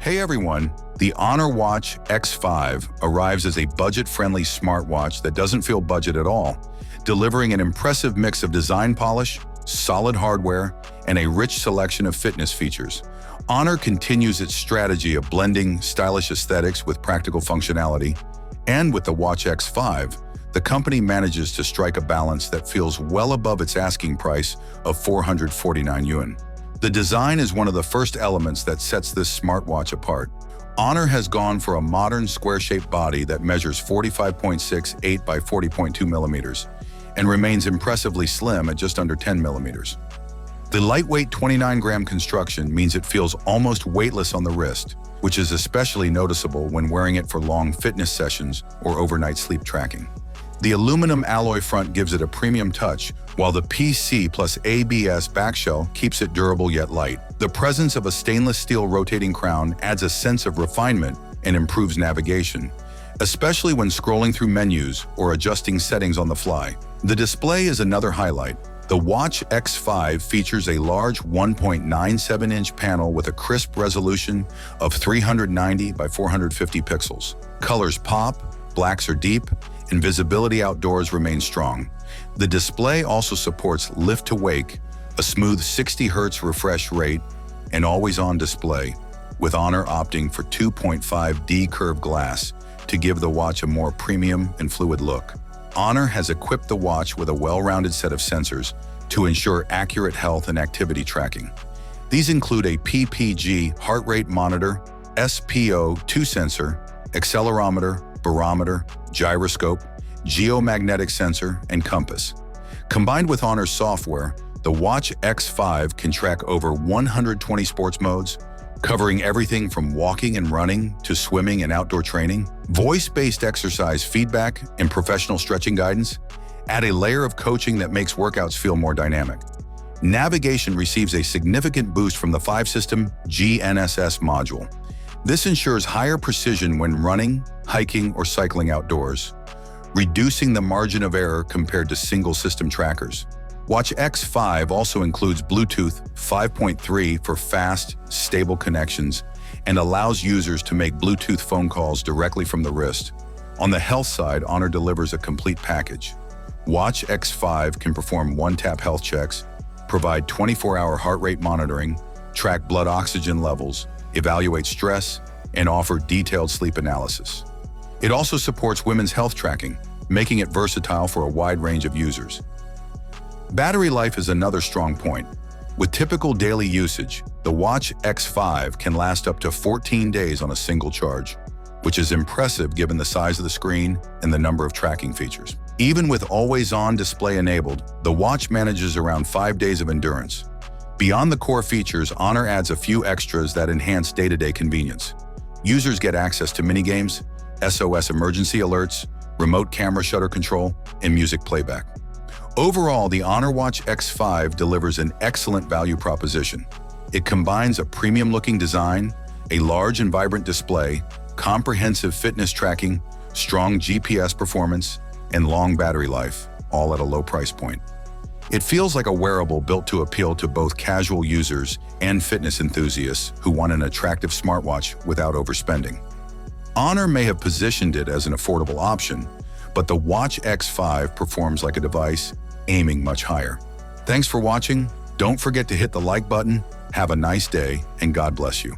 Hey everyone, the Honor Watch X5 arrives as a budget-friendly smartwatch that doesn't feel budget at all, delivering an impressive mix of design polish, solid hardware, and a rich selection of fitness features. Honor continues its strategy of blending stylish aesthetics with practical functionality, and with the Watch X5, the company manages to strike a balance that feels well above its asking price of 449 yuan. The design is one of the first elements that sets this smartwatch apart. Honor has gone for a modern square-shaped body that measures 45.68 by 40.2 millimeters and remains impressively slim at just under 10 millimeters. The lightweight 29-gram construction means it feels almost weightless on the wrist, which is especially noticeable when wearing it for long fitness sessions or overnight sleep tracking. The aluminum alloy front gives it a premium touch, while the PC plus ABS backshell keeps it durable yet light. The presence of a stainless steel rotating crown adds a sense of refinement and improves navigation, especially when scrolling through menus or adjusting settings on the fly. The display is another highlight. The Watch X5 features a large 1.97-inch panel with a crisp resolution of 390 by 450 pixels. Colors pop, blacks are deep, and visibility outdoors remains strong. The display also supports lift to wake, a smooth 60 Hz refresh rate, and always-on display, with Honor opting for 2.5D curved glass to give the watch a more premium and fluid look. Honor has equipped the watch with a well-rounded set of sensors to ensure accurate health and activity tracking. These include a PPG heart rate monitor, SpO2 sensor, accelerometer, barometer, gyroscope, geomagnetic sensor, and compass. Combined with Honor's software, the Watch X5 can track over 120 sports modes, covering everything from walking and running to swimming and outdoor training. Voice-based exercise feedback and professional stretching guidance add a layer of coaching that makes workouts feel more dynamic. Navigation receives a significant boost from the 5-system GNSS module. This ensures higher precision when running, hiking, or cycling outdoors, reducing the margin of error compared to single-system trackers. Watch X5 also includes Bluetooth 5.3 for fast, stable connections and allows users to make Bluetooth phone calls directly from the wrist. On the health side, Honor delivers a complete package. Watch X5 can perform one-tap health checks, provide 24-hour heart rate monitoring, track blood oxygen levels, evaluate stress, and offer detailed sleep analysis. It also supports women's health tracking, making it versatile for a wide range of users. Battery life is another strong point. With typical daily usage, the Watch X5 can last up to 14 days on a single charge, which is impressive given the size of the screen and the number of tracking features. Even with always-on display enabled, the watch manages around 5 days of endurance. Beyond the core features, Honor adds a few extras that enhance day-to-day convenience. Users get access to minigames, SOS emergency alerts, remote camera shutter control, and music playback. Overall, the Honor Watch X5 delivers an excellent value proposition. It combines a premium-looking design, a large and vibrant display, comprehensive fitness tracking, strong GPS performance, and long battery life, all at a low price point. It feels like a wearable built to appeal to both casual users and fitness enthusiasts who want an attractive smartwatch without overspending. Honor may have positioned it as an affordable option, but the Watch X5 performs like a device aiming much higher. Thanks for watching. Don't forget to hit the like button. Have a nice day, and God bless you.